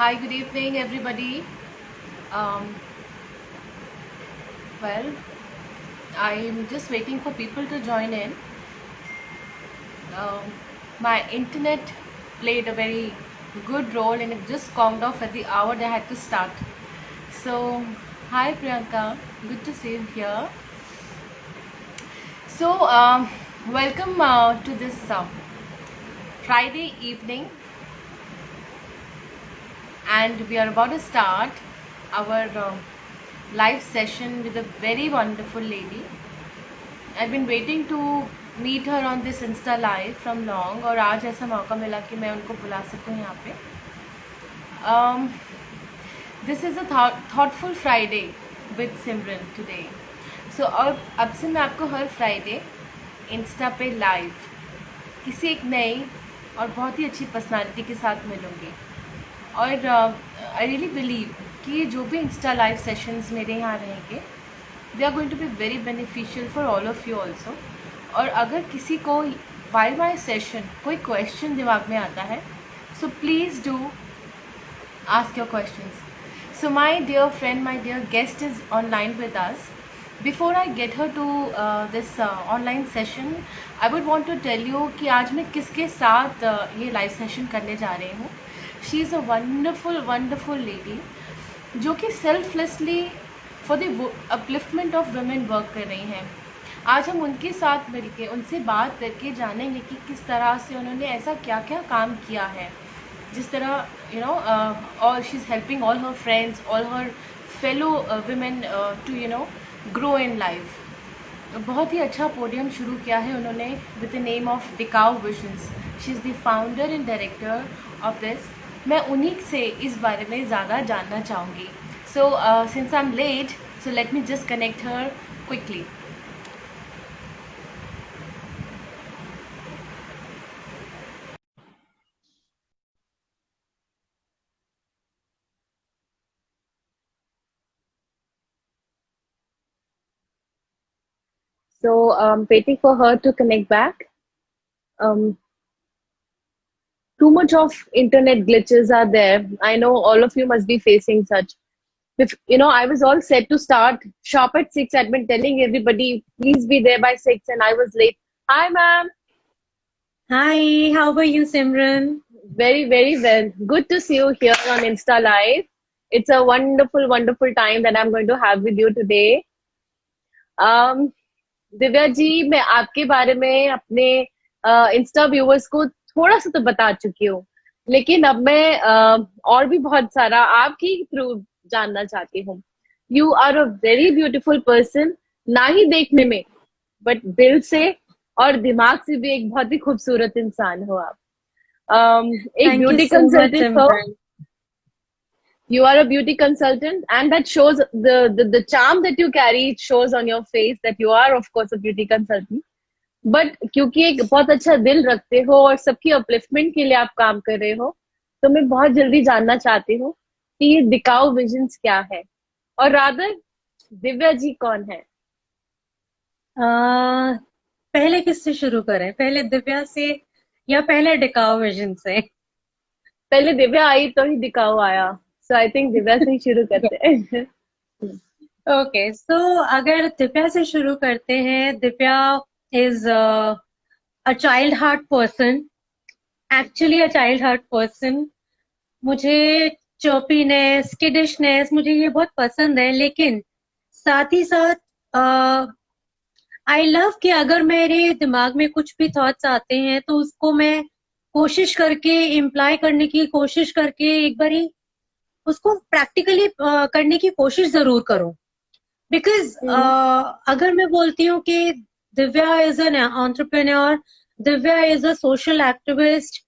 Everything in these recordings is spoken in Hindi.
Hi, good evening, everybody. Um, well, I'm just waiting for people to join in. Um, my internet played a very good role and it just conked off at the hour that I had to start. So, hi Priyanka, good to see you here. So, welcome to this Friday evening, and we are about to start our live session with a very wonderful lady. I've been waiting to meet her on this Insta live from long, और आज ऐसा मौका मिला कि मैं उनको बुला सकूं यहाँ पे. This is a thoughtful Friday with Simran today. So अब से मैं आपको हर फ्राइडे इंस्टा पे लाइव किसी एक नई और बहुत ही अच्छी पर्सनालिटी के साथ मिलूँगी. और आई रियली बिलीव कि ये जो भी इंस्टा लाइव सेशंस मेरे यहाँ रहेंगे, they are going to be very beneficial for all of you also. और अगर किसी को वाइल माई सेशन कोई क्वेश्चन दिमाग में आता है, so please do ask your questions. So my dear friend, my dear guest is online with us. Before I get her to this online session, I would want to tell you कि आज मैं किसके साथ ये live session करने जा रही हूँ. She is a wonderful lady जो कि selflessly for the upliftment of women work कर रही हैं. आज हम उनके साथ मिलके उनसे बात करके जानेंगे कि किस तरह से उन्होंने ऐसा क्या क्या काम किया है, जिस तरह all she's helping all her friends, all her fellow women to grow in life. बहुत ही अच्छा पोडियम शुरू किया है उन्होंने with the name of Tikau visions. She is the founder and director of this. मैं उन्हीं से इस बारे में ज़्यादा जानना चाहूँगी. So since I am late, so let me just connect her quickly. So waiting for her to connect back. Um, Too much of internet glitches are there. I know all of you must be facing such. If I was all set to start shop at 6. I'd been telling everybody, please be there by 6, and I was late. Hi, ma'am. Hi, how are you, Simran? Very, very well. Good to see you here on Insta Live. It's a wonderful time that I'm going to have with you today. Divya ji, मैं आपके बारे में अपने इंस्टा व्यूअर्स को थोड़ा सा तो बता चुकी हूँ, लेकिन अब मैं और भी बहुत सारा आपके थ्रू जानना चाहती हूँ. You are a very beautiful person, ना ही देखने में बट दिल से और दिमाग से भी एक बहुत ही खूबसूरत इंसान हो आप. एक Thank you beauty so much, consultant हो. Simran. You are a beauty consultant, and that shows the charm that you carry. It shows on your face that you are, of course, a beauty consultant. But क्योंकि एक बहुत अच्छा दिल रखते हो और सबकी अपलिफ्टमेंट के लिए आप काम कर रहे हो, तो मैं बहुत जल्दी जानना चाहती हूँ कि ये दिखाओ विजन्स क्या है, और रादर दिव्या जी कौन है. पहले किससे शुरू करें? पहले दिव्या से या पहले टिकाऊ विजन से? पहले दिव्या आई तो ही दिखाओ आया. सो आई थिंक दिव्या से ही शुरू करते हैं. ओके, सो अगर दिव्या से शुरू करते हैं, Divya is a child heart person, actually a child heart person. मुझे चर्पीनेस, किडिशनेस, मुझे ये बहुत पसंद है, लेकिन साथ ही साथ आई लव कि अगर मेरे दिमाग में कुछ भी थॉट्स आते हैं तो उसको मैं कोशिश करके इम्प्लाई करने की कोशिश करके एक बारी उसको प्रैक्टिकली करने की कोशिश जरूर करूं. बिकॉज अगर मैं बोलती हूँ कि Divya is an entrepreneur, Divya is a social activist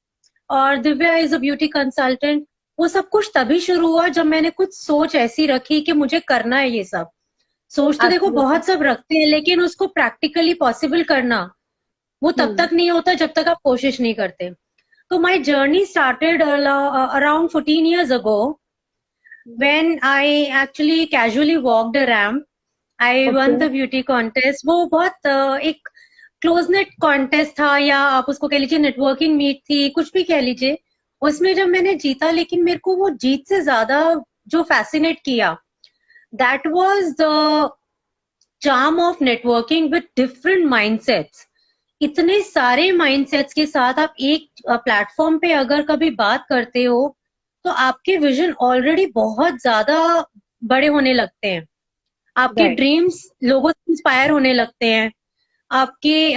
और Divya is a beauty consultant, वो सब कुछ तभी शुरू हुआ जब मैंने कुछ सोच ऐसी रखी कि मुझे करना है ये सब. सोच तो देखो बहुत सब रखते हैं, लेकिन उसको प्रैक्टिकली पॉसिबल करना वो तब तक नहीं होता जब तक आप कोशिश नहीं करते. तो my journey started around 14 years ago when I actually casually walked a ramp. I won the beauty contest. वो बहुत एक क्लोज नेट कॉन्टेस्ट था, या आप उसको कह लीजिए नेटवर्किंग मीट थी, कुछ भी कह लीजिए. उसमें जब मैंने जीता, लेकिन मेरे को वो जीत से ज्यादा जो फैसिनेट किया, that was the charm of networking with different mindsets. इतने सारे माइंडसेट्स के साथ आप एक प्लेटफॉर्म पे अगर कभी बात करते हो, तो आपके विजन ऑलरेडी बहुत ज्यादा बड़े होने लगते हैं, आपके राइट। ड्रीम्स लोगों से इंस्पायर होने लगते हैं, आपके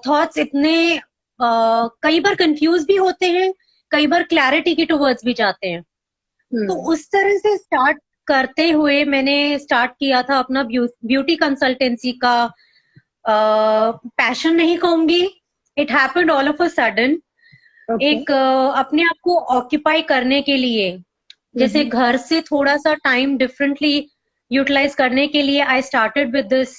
थॉट्स इतने कई बार कंफ्यूज भी होते हैं, कई बार क्लैरिटी की टुवर्ड्स भी जाते हैं। तो उस तरह से स्टार्ट करते हुए मैंने स्टार्ट किया था अपना ब्यूटी कंसल्टेंसी का। पैशन नहीं कहूंगी, it happened all of a sudden. एक अपने आप को ऑक्यूपाई करने के लिए, जैसे घर से थोड़ा सा टाइम डिफरेंटली यूटिलाइज करने के लिए, I started with this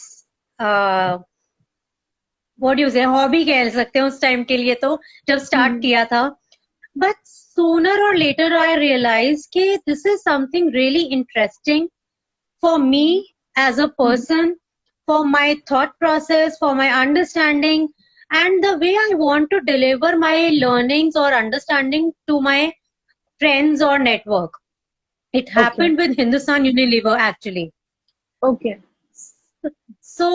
what you से हॉबी कह सकते हैं उस टाइम के लिए, तो जब स्टार्ट किया था। बट सूनर और लेटर आई रियलाइज कि this is something really interesting for me as a person, for my thought process, for my understanding, and the way I want to deliver my learnings or understanding to my friends or network. It happened with Hindustan Unilever actually. Okay. So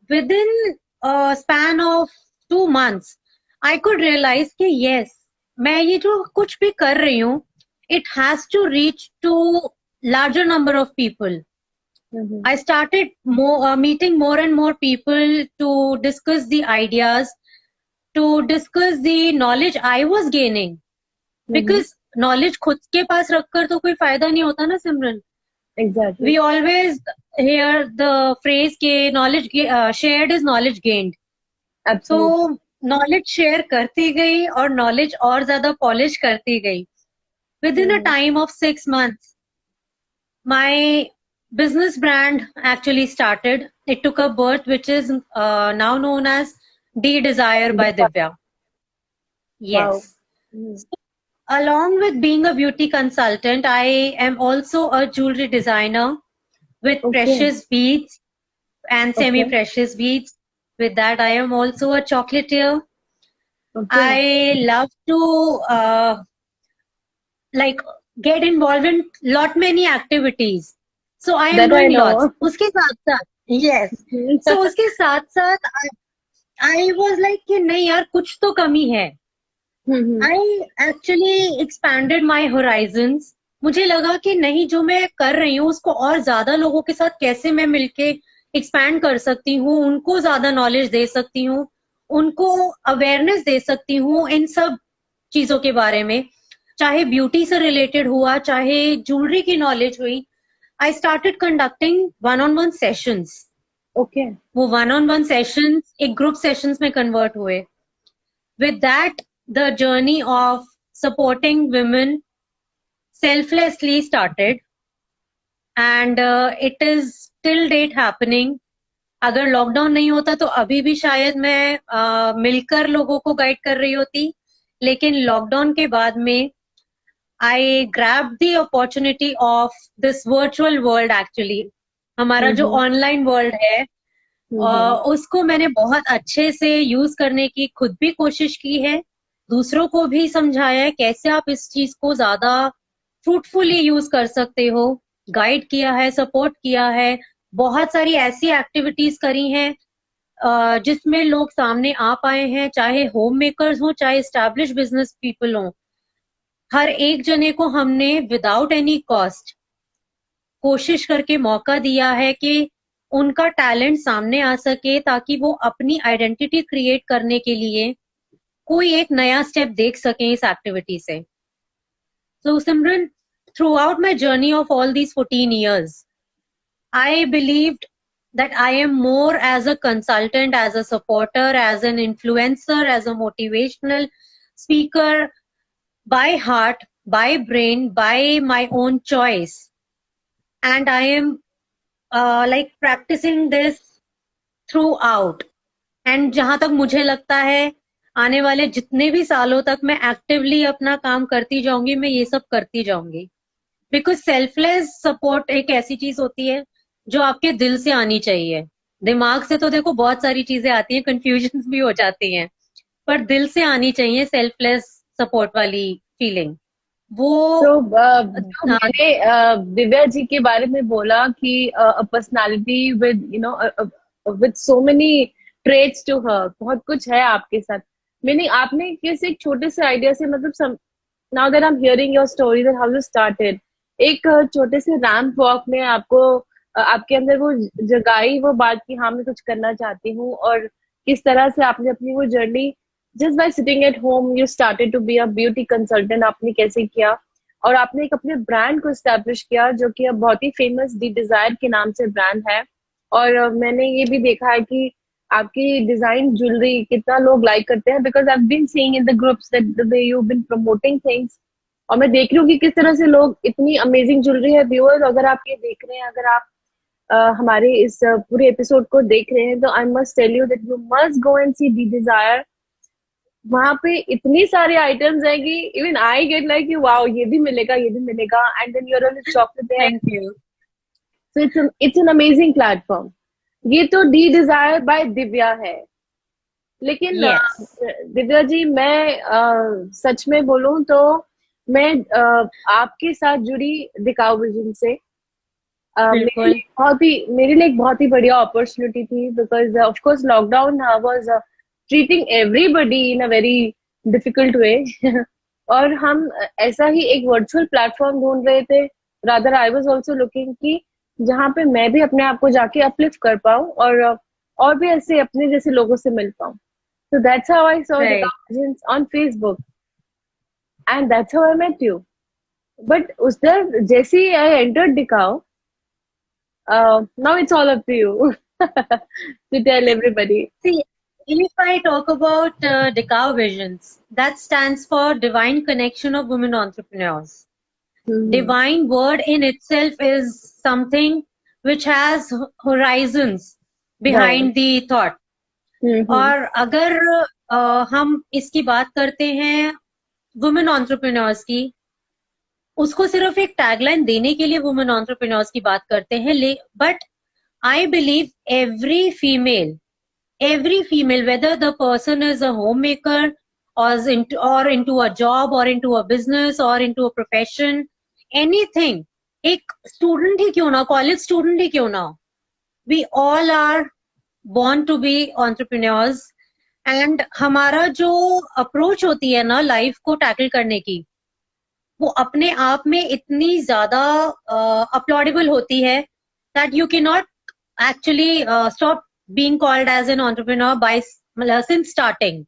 within a span of 2 months, I could realize कि yes, मैं ये जो कुछ भी कर रही हूँ, it has to reach to larger number of people. I started meeting more and more people to discuss the ideas, to discuss the knowledge I was gaining. Because knowledge खुद के पास रखकर तो कोई फायदा नहीं होता ना सिमरन. Exactly. We always hear the phrase के knowledge shared is knowledge gained. Absolutely. So knowledge share करती गई और knowledge और ज्यादा polish करती गई. Within a time of 6 months, my business brand actually started. It took a birth, which is now known as D Desire by Divya. Yes. Wow. So, along with being a beauty consultant, I am also a jewelry designer with precious beads and semi-precious beads. With that, I am also a chocolatier. I love to like get involved in lot many activities. So I am That I doing know. lots. उसके साथ साथ, yes. So उसके साथ साथ I was like कि नहीं यार कुछ तो कमी है. I actually expanded my horizons. मुझे लगा कि नहीं, जो मैं कर रही हूँ उसको और ज्यादा लोगों के साथ कैसे मैं मिलके एक्सपैंड कर सकती हूँ, उनको ज्यादा नॉलेज दे सकती हूँ, उनको अवेयरनेस दे सकती हूँ इन सब चीजों के बारे में, चाहे ब्यूटी से रिलेटेड हुआ, चाहे ज्वेलरी की नॉलेज हुई. I started conducting one on one sessions. Okay. वो वन-on-one सेशंस एक ग्रुप सेशंस में कन्वर्ट हुए. With that the journey of supporting women selflessly started and it is till date happening. अगर लॉकडाउन नहीं होता तो अभी भी शायद मैं मिलकर लोगों को गाइड कर रही होती, लेकिन लॉकडाउन के बाद में I grabbed the opportunity of this virtual world actually. हमारा जो ऑनलाइन वर्ल्ड है उसको मैंने बहुत अच्छे से यूज करने की खुद भी कोशिश की है, दूसरों को भी समझाया है कैसे आप इस चीज को ज्यादा फ्रूटफुली यूज कर सकते हो, गाइड किया है, सपोर्ट किया है, बहुत सारी ऐसी एक्टिविटीज करी हैं जिसमें लोग सामने आ पाए हैं, चाहे होम मेकर्स हो, चाहे एस्टैब्लिश बिजनेस पीपल हो. हर एक जने को हमने विदाउट एनी कॉस्ट कोशिश करके मौका दिया है कि उनका टैलेंट सामने आ सके, ताकि वो अपनी आइडेंटिटी क्रिएट करने के लिए कोई एक नया स्टेप देख सके इस एक्टिविटी से. So Simran, through my journey of all these 14 years, I believed that I am more as a consultant, as a supporter, as an influencer, as a motivational speaker, by heart, by brain, by my own choice. And I am like practicing this throughout. And जहां तक मुझे लगता है आने वाले जितने भी सालों तक मैं एक्टिवली अपना काम करती जाऊंगी, मैं ये सब करती जाऊंगी. बिकॉज सेल्फलेस सपोर्ट एक ऐसी चीज होती है जो आपके दिल से आनी चाहिए. दिमाग से तो देखो बहुत सारी चीजें आती हैं, कंफ्यूजन भी हो जाती हैं, पर दिल से आनी चाहिए सेल्फलेस सपोर्ट वाली फीलिंग. वो तो जो मैंने दिव्या जी के बारे में बोला कि personality with you know with so many traits to her, बहुत कुछ है आपके साथ। मैंने आपने कैसे एक छोटे से आइडिया से मतलब now that I am hearing your story that how you started, एक छोटे से रैंप वॉक ने आपको आपके अंदर वो जगाई वो बात कि हाँ मैं कुछ करना चाहती हूँ, और किस तरह से आपने अपनी वो journey just by sitting at home you started to be a beauty consultant, आपने कैसे किया और आपने एक अपने ब्रांड को स्टैब्लिश किया जो कि अब बहुत ही फेमस दी डिजायर के नाम से ब्रांड है। और मैंने ये भी देखा है कि आपकी डिजाइन ज्वेलरी कितना लोग लाइक करते हैं, because I been seeing in the groups that the way you been promoting things. और मैं देख रही हूँ कि किस तरह से लोग इतनी अमेजिंग ज्वेलरी है। व्यूअर्स, अगर आप ये देख रहे हैं, अगर आप हमारे इस पूरे एपिसोड को देख रहे हैं, तो I must tell you that you must go and see the desire. वहां पे इतनी सारे आइटम्स है कि even I get like you wow, ये भी मिलेगा, ये भी मिलेगा, and then your own chocolate है। Thank you. So it's an amazing platform. ये तो डी डिजायर बाय दिव्या है। लेकिन यस, दिव्या जी, मैं सच में बोलूं तो मैं आपके साथ जुड़ी दिखाओ विजन से बिल्कुल। मेरे लिए एक बहुत ही बढ़िया अपॉर्चुनिटी थी, because of course lockdown was treating everybody in a very difficult way. और हम ऐसा ही एक वर्चुअल प्लेटफॉर्म ढूंढ रहे थे। Rather I was also looking कि जहाँ पे मैं भी अपने आप को जाके अपलिफ्ट कर पाऊँ और भी ऐसे अपने जैसे लोगों से मिल पाऊँ। So that's how I saw the right. Visions on Facebook, and that's how I met you. But Usdar, जैसे ही I entered Dikao, now it's all up to you to tell everybody. See, if I talk about Decao Visions, that stands for Divine Connection of Women Entrepreneurs. Hmm. Divine word in itself is something which has horizons Right. behind the thought. Hmm. और अगर हम इसकी बात करते हैं वुमेन एंटरप्रेन्योर्स की, उसको सिर्फ एक टैगलाइन देने के लिए वुमेन एंटरप्रेन्योर्स की बात करते हैं, but I believe every female, whether the person is a homemaker or into a job or into a business or into a profession, anything, एक स्टूडेंट ही क्यों ना, कॉलेज स्टूडेंट ही क्यों ना, we all are born to be entrepreneurs. And हमारा जो अप्रोच होती है ना लाइफ को टैकल करने की, वो अपने आप में इतनी ज्यादा अपलॉडेबल होती है that you cannot actually stop being called as an entrepreneur by since starting.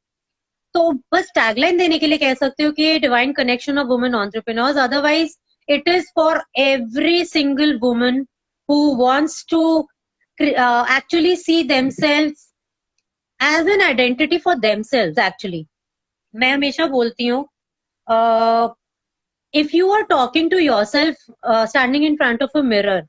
तो बस टैगलाइन देने के लिए कह सकते हो कि divine connection of women entrepreneurs, otherwise it is for every single woman who wants to actually see themselves as an identity for themselves. Actually, मैं हमेशा बोलती हूँ, if you are talking to yourself standing in front of a mirror,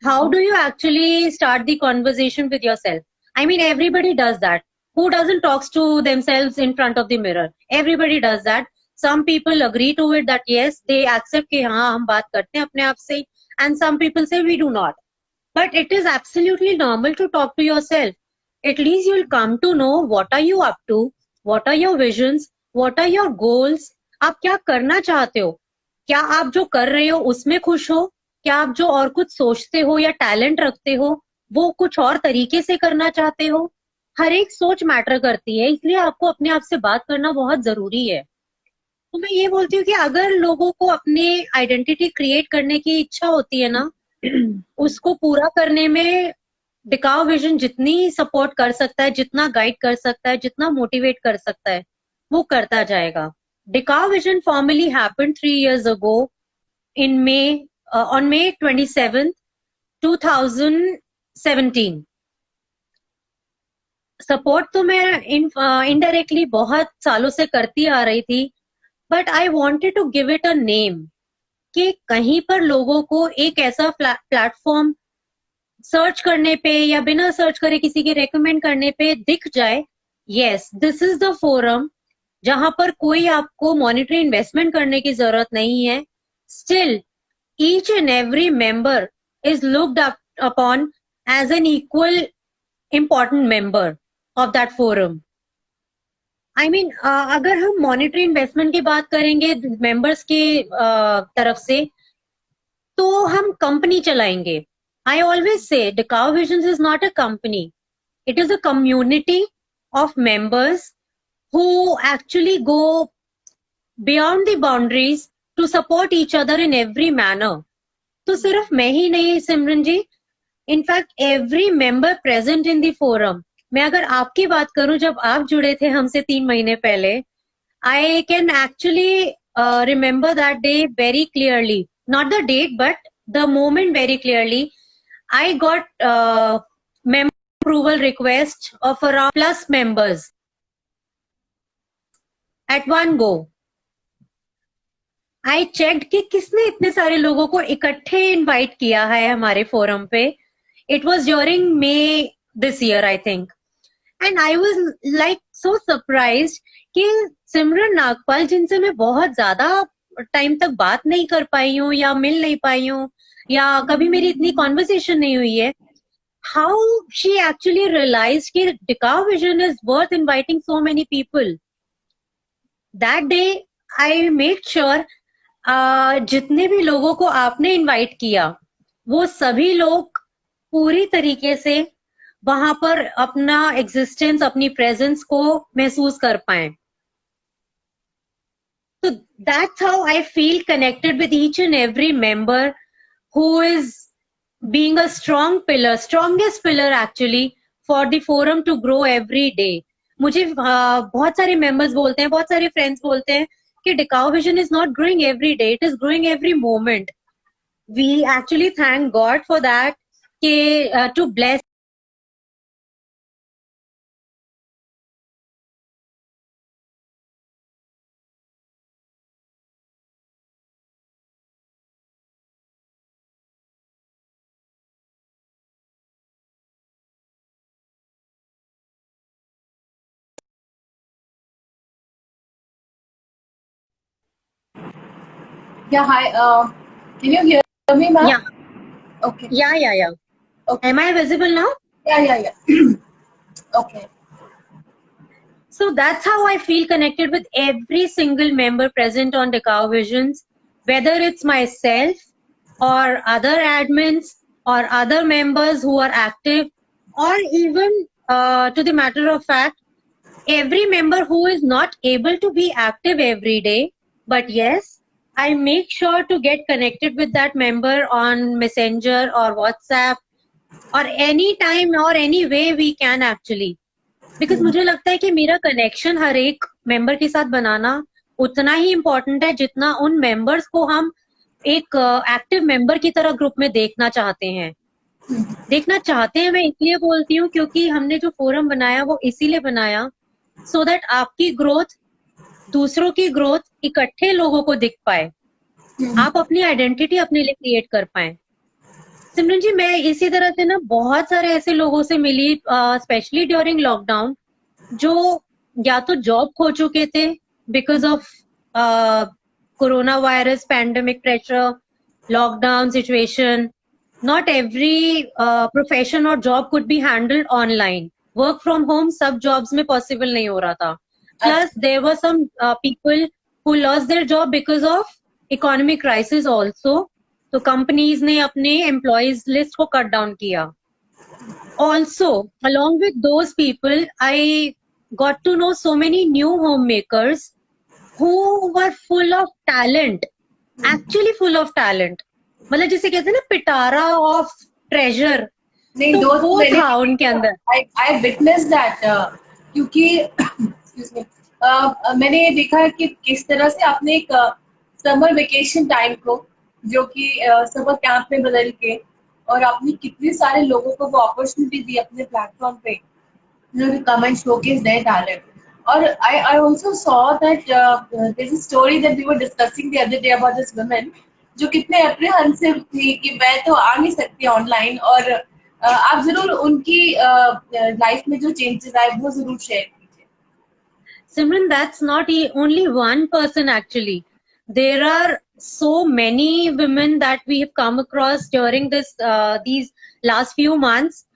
how do you actually start the conversation with yourself? I mean, everybody does that. Who doesn't talks to themselves in front of the mirror? Everybody does that. Some people agree to it that yes, they accept कि हाँ हम बात करते हैं अपने आप से, and some people say we do not. But it is absolutely normal to talk to yourself. At least you'll come to know what are you up to, what are your visions, what are your goals. आप क्या करना चाहते हो? क्या आप जो कर रहे हो उसमें खुश हो? क्या आप जो और कुछ सोचते हो या टैलेंट रखते हो वो कुछ और तरीके से करना चाहते हो? हर एक सोच मैटर करती है, इसलिए आपको अपने आप से बात करना बहुत जरूरी है। तो मैं ये बोलती हूँ कि अगर लोगों को अपने आइडेंटिटी क्रिएट करने की इच्छा होती है ना, उसको पूरा करने में डिकाउ विजन जितनी सपोर्ट कर सकता है, जितना गाइड कर सकता है, जितना मोटिवेट कर सकता है, वो करता जाएगा। डिकाउ vision formally happened 3 years ago in May, on May 27th, 2017. Support तो मैं इनडायरेक्टली बहुत सालों से करती आ रही थी, but I wanted to give it a name कि कहीं पर लोगों को एक ऐसा प्लेटफॉर्म सर्च करने पे या बिना सर्च करे किसी के रेकमेंड करने पे दिख जाए, yes this is the forum जहां पर कोई आपको मॉनिटरी इन्वेस्टमेंट करने की जरूरत नहीं है। Still each and every member is looked upon as an equal important member of that forum. I mean अगर हम मॉनेटरी इन्वेस्टमेंट की बात करेंगे मेंबर्स के तरफ से, तो हम कंपनी चलाएंगे. आई ऑलवेज से डिकाउ visions is not a company, it is a community of members who actually go beyond the boundaries to support each other in every manner. तो सिर्फ मैं ही नहीं Simran ji, in fact every member present in the forum. मैं अगर आपकी बात करूं, जब आप जुड़े थे हमसे 3 महीने पहले, I can actually remember that day very clearly, not the date but the moment very clearly. I got member approval request of around plus members at one go. I checked कि किसने इतने सारे लोगों को इकट्ठे इनवाइट किया है हमारे फोरम पे. It was during May this year, I think. And I was like so surprised कि सिमरन नागपाल, जिनसे मैं बहुत ज्यादा टाइम तक बात नहीं कर पाई हूँ या मिल नहीं पाई हूँ या कभी मेरी इतनी कॉन्वर्सेशन नहीं हुई है, how she actually realized कि Decau Vision is worth inviting so many people. That day I made sure जितने भी लोगों को आपने इनवाइट किया, वो सभी लोग पूरी तरीके से वहां पर अपना एग्जिस्टेंस, अपनी प्रेजेंस को महसूस कर पाए. So that's how I feel connected with each and every member who is being a strong pillar, strongest pillar actually for the forum to grow every day. मुझे बहुत सारे members बोलते हैं, बहुत सारे friends बोलते हैं कि Decau Vision is not growing every day, it is growing every moment. We actually thank God for that, कि to bless Yeah, hi. Can you hear me, ma'am? yeah, Okay. yeah. Okay. Am I visible now? Yeah. Okay. So that's how I feel connected with every single member present on Decau Visions, whether it's myself or other admins or other members who are active, or even to the matter of fact, every member who is not able to be active every day, but yes, I make sure to get connected with that member on Messenger or WhatsApp or any time or any way we can actually. Because मुझे लगता है कि मेरा कनेक्शन हर एक मेंबर के साथ बनाना उतना ही इम्पोर्टेंट है जितना उन मेंबर्स को हम एक एक्टिव मेंबर की तरह ग्रुप में देखना चाहते हैं. देखना चाहते हैं मैं इसलिए बोलती हूँ क्योंकि हमने जो फोरम बनाया वो इसीलिए बनाया सो दैट आपकी ग्रोथ, दूसरों की ग्रोथ इकट्ठे लोगों को दिख पाए, आप अपनी आइडेंटिटी अपने लिए क्रिएट कर पाए. सिमरन जी, मैं इसी तरह से ना बहुत सारे ऐसे लोगों से मिली, स्पेशली ड्यूरिंग लॉकडाउन, जो या तो जॉब खो चुके थे because of corona virus, pandemic pressure, lockdown situation. Not every profession और job could be handled online. Work from home सब जॉब्स में पॉसिबल नहीं हो रहा था. Plus there were some people who lost their job because of economic crisis also. तो कंपनीज ने अपने एम्प्लॉयज लिस्ट को कट डाउन किया. Also along with those people I got to know so many new home makers who were full of talent, actually full of talent. मतलब जिसे कहते हैं ना पिटारा ऑफ ट्रेजर, तो वो था उनके अंदर. I witnessed that क्योंकि excuse me, मैंने ये देखा कि किस तरह से आपने एक समर वेकेशन टाइम को जो कि समर कैंप में बदल के और आपने कितने सारे लोगों को वो अपॉर्चुनिटी दी अपने प्लेटफॉर्म पे come and showcase their talent. और I also saw that there's a story that we were discussing the other day about this woman जो कितने apprehensive थी कि मैं तो आ नहीं सकती ऑनलाइन, और आप जरूर उनकी लाइफ में जो चेंजेस आए वो जरूर शेयर कीजिए. Simran, that's not only one person actually. There are so many women that we have come across during these last few months.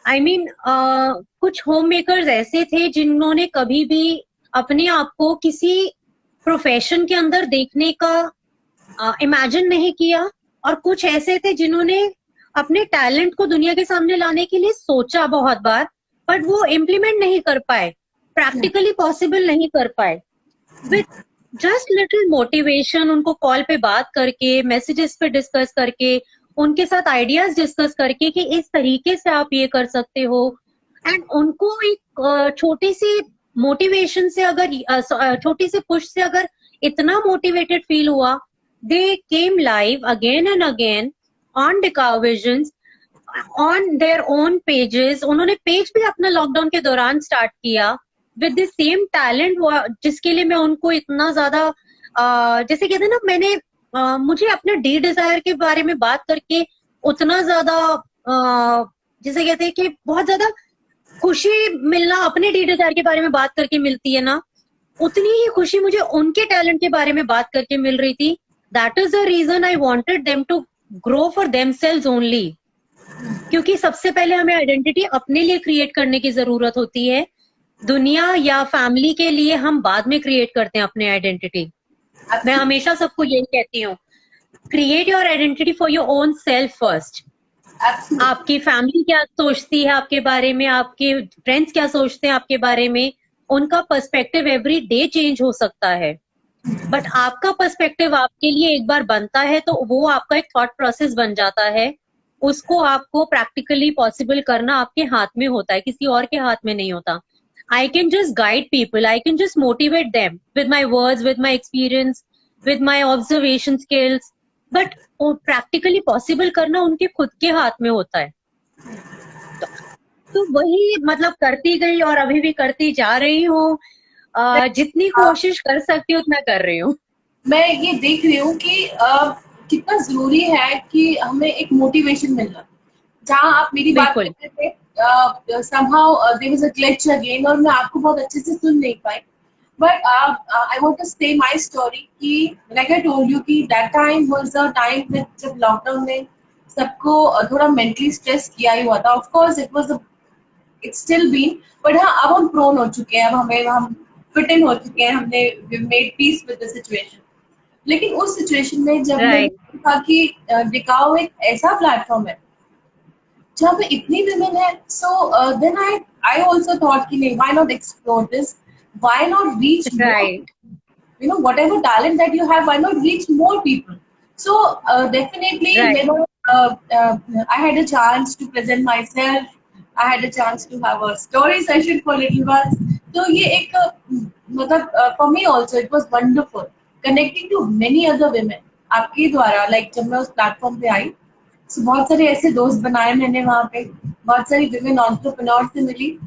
I mean, कुछ होम मेकर्स ऐसे थे जिन्होंने कभी भी अपने आप को किसी प्रोफेशन के अंदर देखने का इमेजिन नहीं किया, और कुछ ऐसे थे जिन्होंने अपने टैलेंट को दुनिया के सामने लाने के लिए सोचा बहुत बार, बट वो इम्प्लीमेंट नहीं कर पाए, प्रैक्टिकली पॉसिबल नहीं कर पाए। विथ जस्ट लिटिल मोटिवेशन, उनको कॉल पे बात करके, मैसेजेस पे डिस्कस करके, उनके साथ आइडियाज डिस्कस करके कि इस तरीके से आप ये कर सकते हो, एंड उनको एक छोटी सी मोटिवेशन से, अगर छोटी सी पुश से अगर इतना मोटिवेटेड फील हुआ, they came live again and again on डिकाउ visions, on their own pages. उन्होंने पेज भी अपना लॉकडाउन के दौरान स्टार्ट किया विद द सेम टैलेंट, जिसके लिए मैं उनको इतना ज्यादा जैसे कहते हैं ना, मैंने मुझे अपने डी डिजायर के बारे में बात करके उतना ज्यादा जैसे कहते हैं कि बहुत ज्यादा खुशी मिलना अपने डी डिजायर के बारे में बात करके मिलती है ना, उतनी ही खुशी मुझे उनके टैलेंट के बारे में बात करके मिल रही थी। That is the reason I wanted them to grow for themselves only, क्योंकि सबसे पहले हमें आइडेंटिटी अपने लिए क्रिएट करने की जरूरत होती है। दुनिया या फैमिली के लिए हम बाद में क्रिएट करते हैं अपने आइडेंटिटी। मैं हमेशा सबको यही कहती हूँ, create your identity for your own self first. आपकी फैमिली क्या सोचती है आपके बारे में, आपके फ्रेंड्स क्या सोचते हैं आपके बारे में, उनका पर्सपेक्टिव एवरी डे चेंज हो सकता है, बट आपका पर्सपेक्टिव आपके लिए एक बार बनता है तो वो आपका एक थॉट प्रोसेस बन जाता है। उसको आपको प्रैक्टिकली पॉसिबल करना आपके हाथ में होता है, किसी और के हाथ में नहीं होता। I can just guide people, I can just motivate them with my words, with my experience, with my observation skills, but practically possible करना उनके खुद के हाथ में होता है। तो वही मतलब करती गई और अभी भी करती जा रही हूँ। जितनी कोशिश कर सकती हूँ उतना कर रही हूँ। मैं ये देख रही हूँ कि कितना जरूरी है कि हमें एक मोटिवेशन मिलना। जहाँ आप मेरी बात कर रहे थे, somehow there was a glitch again और मैं आपको बहुत अच्छे से सुन नहीं पाई, but I want to say my story कि like I told you कि that time was a time में जब लॉकडाउन ने सबको थोड़ा mentally stress किया ही हुआ था। Of course it's still been, but हाँ अब हम prone हो चुके हैं, अब हम fit in हो चुके हैं, हमने we made peace with the situation। लेकिन उस सिचुएशन में जब मैंने देखा कि दिखाओ एक ऐसा प्लेटफॉर्म है जहाँ पे इतनी women है, so then I also thought कि नहीं, why not explore this, why not reach more, you know, whatever talent that you have, why not reach more people? So definitely you know, I had a chance to present myself, I had a chance to have a story session for little ones, तो ये एक मतलब for me also it was wonderful connecting to many other women आपके द्वारा। like जब मैं उस प्लेटफॉर्म पे आई, बहुत सारे ऐसे दोस्त बनाए मैंने वहाँ पे, बहुत सारी विमेन एंटरप्रेन्योर से मिली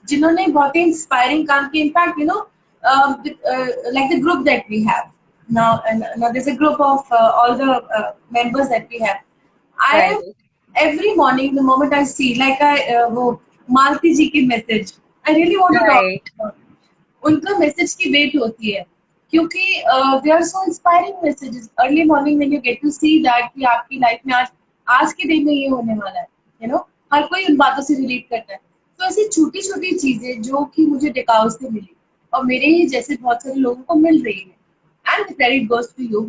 जिन्होंने बहुत ही इंस्पायरिंग काम किया। In fact you know like the group that we have now, and now there's a group of all the members that we have. I every morning the moment I see like वो मालती जी की message, I really want to talk to her. उनका मैसेज की वेट होती है क्योंकि they are so inspiring messages early morning when you get to see that कि आपकी लाइफ में आज के दिन में ये होने वाला है, you know, हर कोई उन बातों से रिलेट करता है। तो ऐसी छोटी छोटी चीजें जो कि मुझे टिकाऊ से मिली और मेरे ही जैसे बहुत सारे लोगों को मिल रही है, and the credit goes to you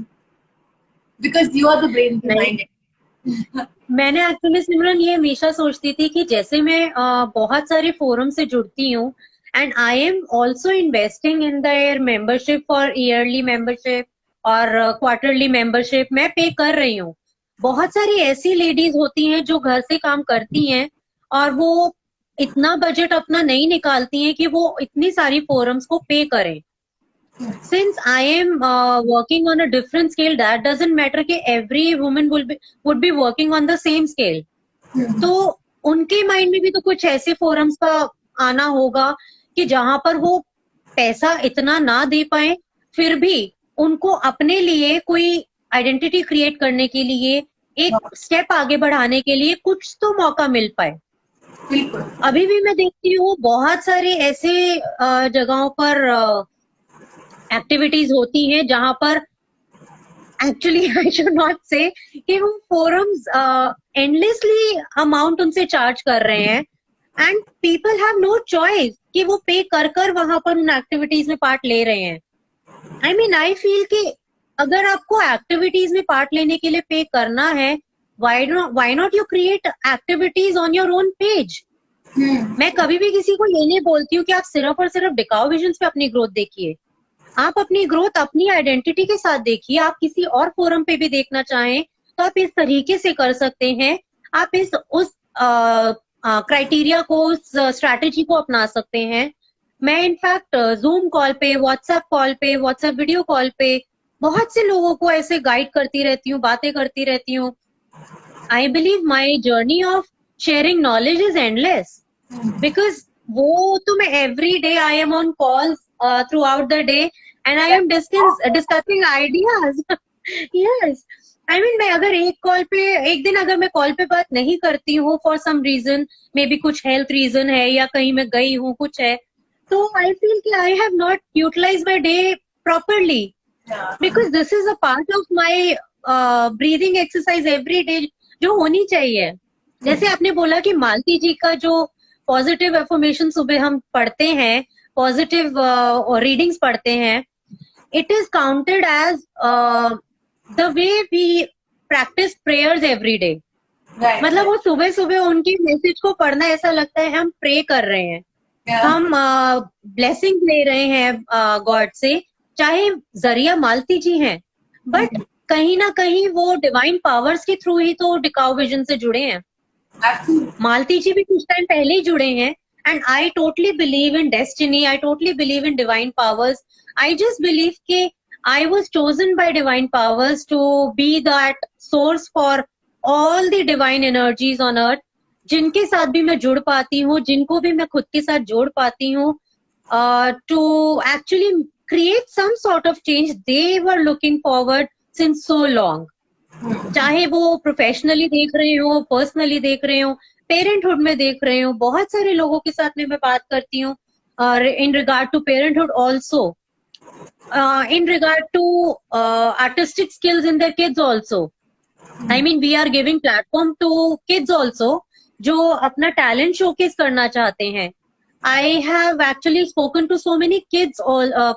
because you are the brain behind it. मैंने एक्चुअली सिमरन ये हमेशा सोचती थी कि जैसे मैं बहुत सारे फोरम से जुड़ती हूँ, and I am also investing in their membership for yearly membership और क्वार्टरली मेंबरशिप, मैं पे कर रही हूँ। बहुत सारी ऐसी लेडीज होती हैं जो घर से काम करती हैं और वो इतना बजट अपना नहीं निकालती हैं कि वो इतनी सारी फोरम्स को पे करें। Since I am working on a different scale, that doesn't matter कि every woman would be working on the same scale. तो उनके माइंड में भी तो कुछ ऐसे फोरम्स का आना होगा कि जहां पर वो पैसा इतना ना दे पाए, फिर भी उनको अपने लिए कोई आइडेंटिटी क्रिएट करने के लिए, एक स्टेप आगे बढ़ाने के लिए कुछ तो मौका मिल पाए। अभी भी मैं देखती हूँ बहुत सारे ऐसे जगहों पर एक्टिविटीज होती हैं जहां पर actually I should not say कि वो फोरम्स एंडलेसली अमाउंट उनसे चार्ज कर रहे हैं, and people have no choice कि वो पे कर कर वहां पर उन एक्टिविटीज में पार्ट ले रहे हैं. आई फील कि अगर आपको एक्टिविटीज में पार्ट लेने के लिए पे करना है, why not you create activities on your own page. मैं कभी भी किसी को ये नहीं बोलती हूँ कि आप सिर्फ और सिर्फ दिखाओ विजन्स पे अपनी ग्रोथ देखिए. आप अपनी ग्रोथ अपनी आइडेंटिटी के साथ देखिए. आप किसी और फोरम पे भी देखना चाहें तो आप इस तरीके से कर सकते हैं. आप उस क्राइटेरिया को, उस स्ट्रैटेजी को अपना सकते हैं. मैं इनफैक्ट जूम कॉल पे, व्हाट्सएप वीडियो कॉल पे बहुत से लोगों को ऐसे गाइड करती रहती हूँ, बातें करती रहती हूँ. I believe my journey of sharing knowledge is endless, because वो तो मैं every day I am on calls through out the day and I am discussing ideas. Yes, मैं अगर एक दिन अगर मैं कॉल पे बात नहीं करती हूँ for some reason, maybe कुछ हेल्थ रीजन है या कहीं मैं गई हूँ, कुछ है, तो आई फील कि I have not utilise my day properly, because this is a part of my breathing exercise every day जो होनी चाहिए. जैसे आपने बोला कि मालती जी का जो पॉजिटिव एफर्मेशन सुबह हम पढ़ते हैं, पॉजिटिव रीडिंग्स पढ़ते हैं, it is counted as the way we practise prayers every day. मतलब वो सुबह सुबह उनकी मैसेज को पढ़ना ऐसा लगता है हम प्रे कर रहे हैं, हम ब्लेसिंग ले रहे हैं गॉड से. चाहे जरिया मालती जी हैं, बट कहीं ना कहीं वो डिवाइन पावर्स के थ्रू ही तो डिकाउ विजन से जुड़े हैं. मालती जी भी कुछ टाइम पहले ही जुड़े हैं. And I totally believe in destiny, I totally believe in divine powers. I just believe कि I was chosen by divine powers to be that source for all the divine energies on earth, जिनके साथ भी मैं जुड़ पाती हूँ, जिनको भी मैं खुद के साथ जोड़ पाती हूँ, to actually create some sort of change they were looking forward since so long. चाहे वो प्रोफेशनली देख रहे हो, पर्सनली देख रहे हो, पेरेंटहुड में देख रहे हो. बहुत सारे लोगों के साथ में मैं बात करती हूँ in regard to parenthood also, in regard to artistic skills in their kids also. We are giving platform to kids also जो अपना talent showcase करना चाहते हैं. I have actually spoken to so many kids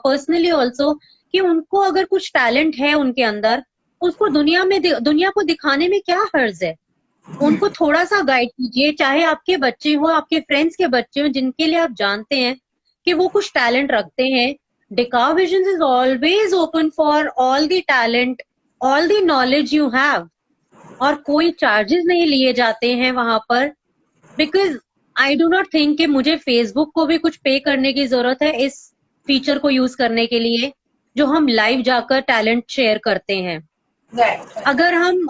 personally also कि उनको अगर कुछ talent है उनके अंदर, उसको दुनिया को दिखाने में क्या हर्ज है. उनको थोड़ा सा गाइड कीजिए, चाहे आपके बच्चे हो, आपके फ्रेंड्स के बच्चे हो, जिनके लिए आप जानते हैं कि वो कुछ टैलेंट रखते हैं. Decau Visions is always open for all the talent, all the knowledge you have. और कोई चार्जेस नहीं लिए जाते हैं वहां पर, because I do not think कि मुझे फेसबुक को भी कुछ पे करने की जरूरत है इस फीचर को यूज करने के लिए, जो हम लाइव जाकर टैलेंट शेयर करते हैं. अगर हम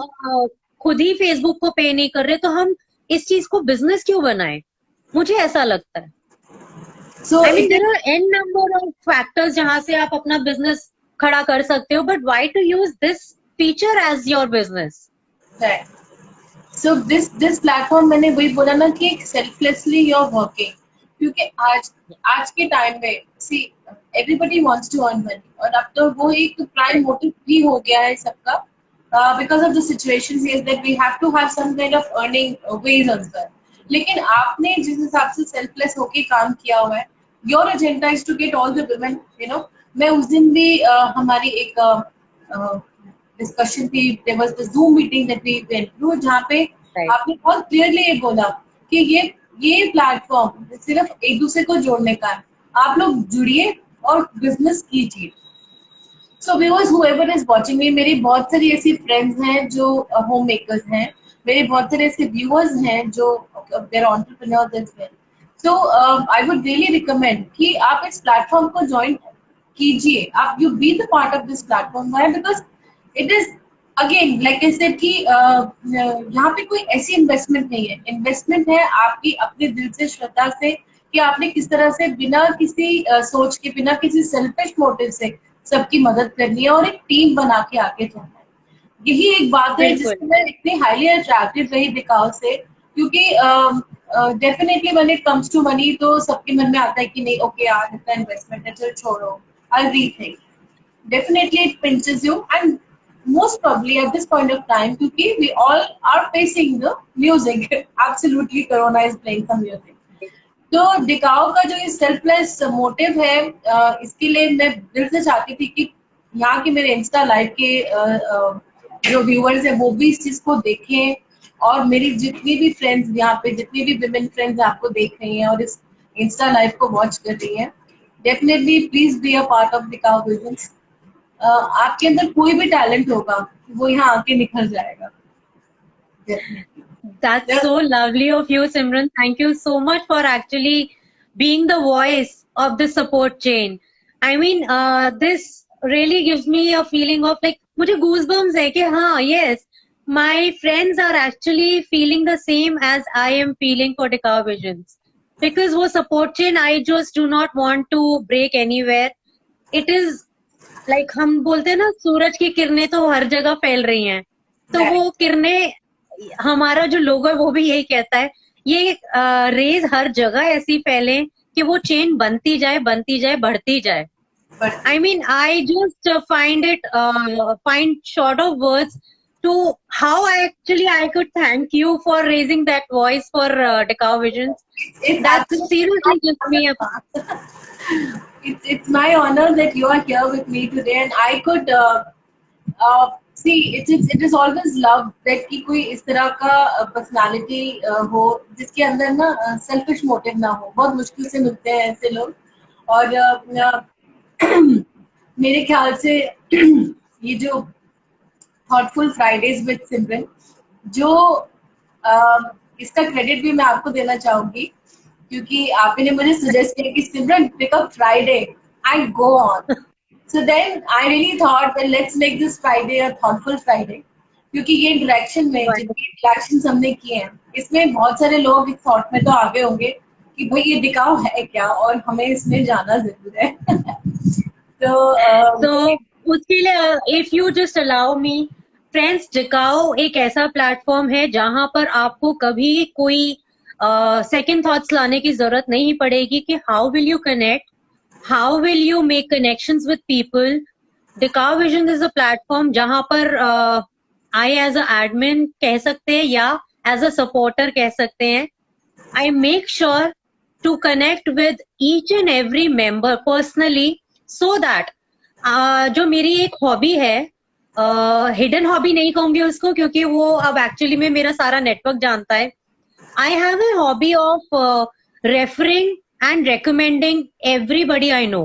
खुद ही फेसबुक को पे नहीं कर रहे तो हम इस चीज को बिजनेस क्यों बनाएं? मुझे ऐसा लगता है. So there are n number of factors जहां से आप अपना बिजनेस खड़ा कर सकते हो, but why to use this feature as your business? Right. So this platform, मैंने वही बोला ना कि selflessly you're working, क्योंकि आज के टाइम में see everybody wants to earn money, और अब तो वो एक prime motive भी हो गया है सबका, because of the situation is that we have to have some kind of earning ways as well. लेकिन आपने जिस हिसाब से सेल्फलेस होके काम किया हुआ है, your agenda is to get all the women, मैं उस दिन भी हमारी एक डिस्कशन थी, there was the Zoom meeting that we went through, जहाँ पे आपने बहुत क्लियरली ये बोला कि ये प्लेटफॉर्म सिर्फ एक दूसरे को जोड़ने का है. आप लोग जुड़िए और बिजनेस कीजिए. So viewers, whoever is watching me, मेरी बहुत सारी ऐसी फ्रेंड्स हैं जो होम मेकर्स हैं, मेरे बहुत सारे ऐसे व्यूअर्स हैं जो they're entrepreneurs as well. So I would really recommend कि आप इस प्लेटफॉर्म को ज्वाइन कीजिए. आप you be the part of this platform. Why? Because it is again like I said कि यहाँ पे कोई ऐसी इन्वेस्टमेंट नहीं है. इन्वेस्टमेंट है आपकी अपने दिल से, श्रद्धा से, कि आपने किस तरह से बिना किसी सोच के, बिना किसी सेल्फिश मोटिव से सबकी मदद करनी है और एक टीम बना के आगे चलना है. यही एक बात है जिसमें मैं इतनी हाईली अट्रैक्टिव रही दिखाओ से, क्योंकि definitely when it comes to money तो सबके मन में आता है कि नहीं, ओके यार इतना इन्वेस्टमेंट है, चल छोड़ो, I rethink. Definitely it pinches you, and most probably at this point of time, क्योंकि we all are facing the music, absolutely corona is playing some music. तो दिखाओ का जो ये सेल्फलेस मोटिव है, इसके लिए मैं दिल से चाहती थी कि यहाँ के मेरे इंस्टा लाइव के जो व्यूअर्स हैं वो भी इस चीज को देखें, और मेरी जितनी भी फ्रेंड्स यहाँ पे, जितनी भी विमेन फ्रेंड्स आपको देख रही हैं और इस इंस्टा लाइव को वॉच कर रही हैं, definitely please be a part of दिखाओ विजन्स। आपके अंदर कोई भी टैलेंट होगा वो यहाँ आके निखर जाएगा। Definitely. That's so lovely of you, Simran. Thank you so much for actually being the voice of the support chain. I mean, this really gives me a feeling of like, मुझे goosebumps है कि हाँ, yes, my friends are actually feeling the same as I am feeling for Decao Visions. Because वो support chain, I just do not want to break anywhere. It is like हम बोलते हैं ना, सूरज की किरणें तो हर जगह फैल रही हैं, तो वो किरणें, हमारा जो लोगो है वो भी यही कहता है, ये रेज हर जगह ऐसी फैले कि वो चेन बनती जाए, बढ़ती जाए. I mean, I just find short of words to how I could thank you for raising that voice for Decao Visions. That's seriously just me. It's my honor that you are here with me today, and I could see it is always love that कि कोई इस तरह का personality हो जिसके अंदर ना selfish motive ना हो. बहुत मुश्किल से मिलते हैं ऐसे लोग, और मेरे ख्याल से ये जो थॉटफुल फ्राइडेज विद सिमरन, जो इसका क्रेडिट भी मैं आपको देना चाहूंगी, क्योंकि आपने मुझे सजेस्ट किया कि Simran pick up Friday and go on. So then I really thought that let's make this Friday a thoughtful Friday, क्योंकि ये इंटरेक्शन में जितने इंटरेक्शन हमने किए हैं इसमें बहुत सारे लोग इस थॉट में तो आगे होंगे कि भाई ये दिखाओ है क्या और हमें इसमें जाना जरूर है. तो उसके लिए if you just allow me friends, दिखाओ एक ऐसा प्लेटफॉर्म है जहां पर आपको कभी कोई सेकंड थॉट्स लाने की जरूरत नहीं पड़ेगी कि how will you connect, how will you make connections with people. दिखाओ विजन इज अ प्लेटफॉर्म जहां पर आई एज अ एडमिन कह सकते हैं या एज अ सपोर्टर कह सकते हैं, I make sure to connect with each and every member personally, so that जो मेरी एक हॉबी है, हिडन हॉबी नहीं कहूंगी उसको क्योंकि वो अब एक्चुअली में मेरा सारा नेटवर्क जानता है. I have a hobby of referring and recommending everybody I know.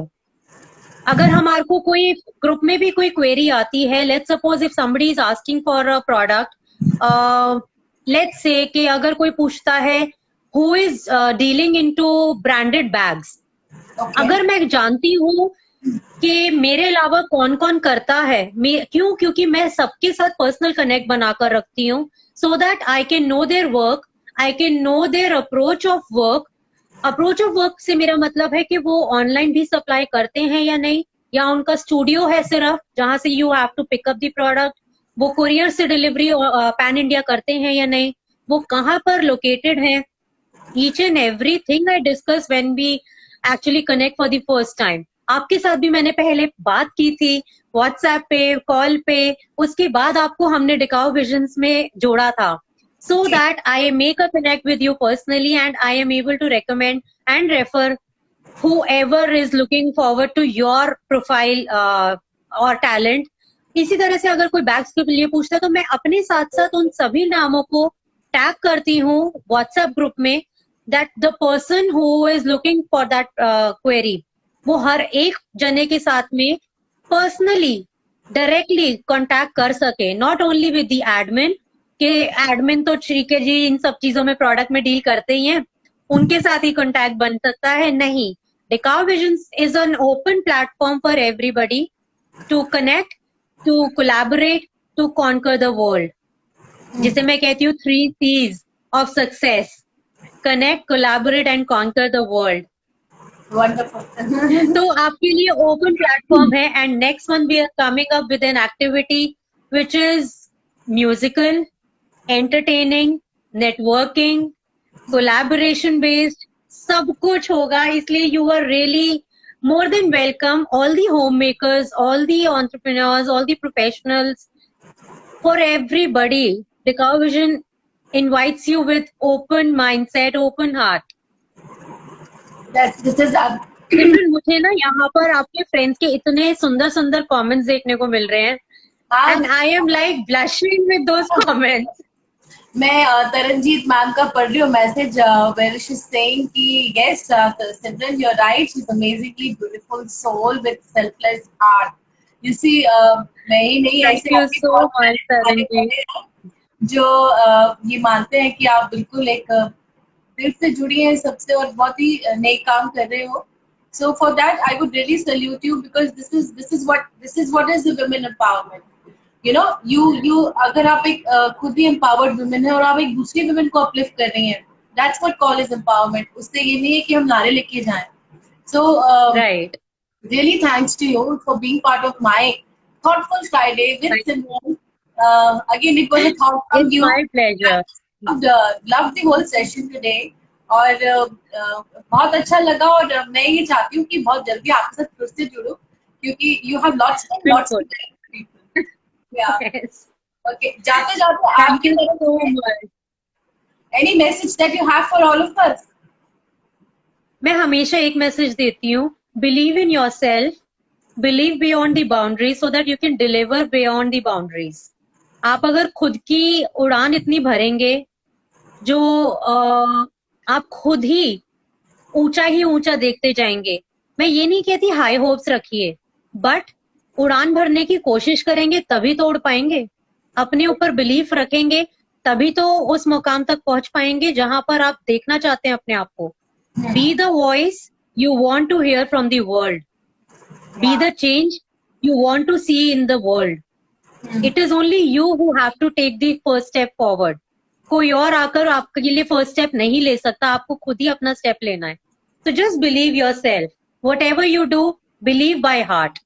अगर हमारे को कोई ग्रुप में भी कोई क्वेरी आती है, let's suppose if somebody is asking for a product, let's say कि अगर कोई पूछता है who is dealing into branded bags, अगर मैं जानती हूँ कि मेरे अलावा कौन कौन करता है, क्यों, क्योंकि मैं सबके साथ पर्सनल कनेक्ट बनाकर रखती हूँ, so that I can know their work, I can know their approach of work. Approach of work से मेरा मतलब है कि वो ऑनलाइन भी सप्लाई करते हैं या नहीं, या उनका स्टूडियो है सिर्फ जहां से you have to pick up the product, वो कुरियर से डिलीवरी पैन इंडिया करते हैं या नहीं, वो कहाँ पर लोकेटेड है. Each and everything I discuss when we actually connect for the first time. आपके साथ भी मैंने पहले बात की थी व्हाट्सएप पे, कॉल पे, उसके बाद आपको हमने दिखाओ विजन्स में जोड़ा था, so that I make a connect with you personally and I am able to recommend and refer whoever is looking forward to your profile or talent. इसी तरह से अगर कोई बैग्स के लिए पूछता है तो मैं अपने साथ साथ उन सभी नामों को टैग करती हूँ व्हाट्सएप ग्रुप में, that the person who is looking for that query, वो हर एक जने के साथ में पर्सनली डायरेक्टली कॉन्टैक्ट कर सके, not only with the admin कि एडमिन तो ठीक है जी इन सब चीजों में प्रोडक्ट में डील करते ही हैं, उनके साथ ही कॉन्टैक्ट बन सकता है. नहीं, Dikhao visions is an open platform for everybody to connect, to collaborate, to conquer the world, जिसे मैं कहती हूँ 3 C's of success: connect, collaborate and conquer the world. Wonderful. तो आपके लिए ओपन प्लेटफॉर्म है. And next one we are coming up with an activity which is musical, entertaining, networking, collaboration based, सब कुछ होगा. इसलिए you are really more than welcome, all the homemakers, all the entrepreneurs, all the professionals, for everybody. Decao Vision invites you with open mindset, open heart. This is सिमरन, मुझे ना यहाँ पर आपके फ्रेंड्स के इतने सुंदर सुंदर कमेंट्स देखने को मिल रहे हैं, हाँ, and I am like blushing with those comments. मैं तरनजीत मैम का पढ़ रही हूँ message, where she is saying कि yes Simran you are right, she is amazingly beautiful soul with selfless heart. You see, मैं ही नहीं, थैंक ऐसे यू और भी सो बहुत मच सारे तरनजीत. हैं जो ये मानते हैं कि आप बिल्कुल एक दिल से जुड़ी हैं सबसे और बहुत ही नेक काम कर रहे हो. So for that, I would really salute you because this is what is the women empowerment. You know, you अगर आप एक खुद ही empowered women है और आप एक दूसरी women को uplift कर रही हैं, that's what call is empowerment. उससे ये नहीं है कि हम नारे लेके जाएं. So right. really thanks to you for being part of my thoughtful Friday with Simran. Again, it was a thought from it's you. My pleasure. Loved the whole session today. और बहुत अच्छा लगा और मैं ये चाहती हूँ कि बहुत जल्दी आपके साथ फिर से जुड़ूं क्योंकि you have lots to बिल्कुल. tell people. Yeah. Yes. Okay. जाते जाते थैंक आपकी यू तरफ सो से much. any message that you have for all of us? मैं हमेशा एक मैसेज देती हूँ, believe in your self, believe beyond the boundaries so that you can deliver beyond the boundaries. आप अगर खुद की उड़ान इतनी भरेंगे जो आप खुद ही ऊंचा देखते जाएंगे. मैं ये नहीं कहती हाई होप्स रखिए, बट उड़ान भरने की कोशिश करेंगे तभी तो उड़ पाएंगे. अपने ऊपर बिलीफ रखेंगे तभी तो उस मुकाम तक पहुंच पाएंगे जहां पर आप देखना चाहते हैं अपने आप को. Be the voice you want to hear from the world. Be the change you want to see in the world. It is only you who have to take the first step forward. कोई और आकर आपके लिए फर्स्ट स्टेप नहीं ले सकता, आपको खुद ही अपना स्टेप लेना है. So just believe yourself. Whatever you do, believe by heart.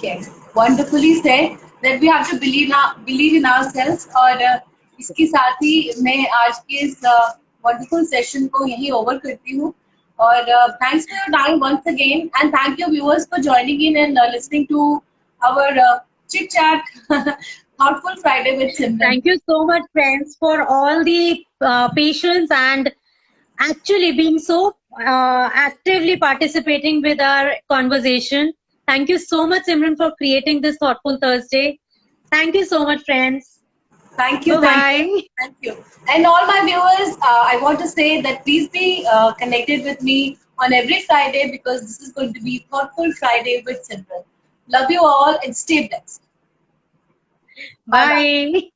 Yes, wonderfully said that we have to believe in ourselves. और इसके साथ ही मैं आज के इस wonderful session को यही over करती हूँ. और thanks for your time once again and thank you viewers for joining in and listening to our chit chat thoughtful Friday with Simran. Thank you so much, friends, for all the patience and actually being so actively participating with our conversation. Thank you so much, Simran, for creating this thoughtful Thursday. Thank you so much, friends. Thank you. Bye-bye. Thank you. And all my viewers, I want to say that please be connected with me on every Friday because this is going to be Thoughtful Friday with Simran. Love you all and stay blessed. Bye.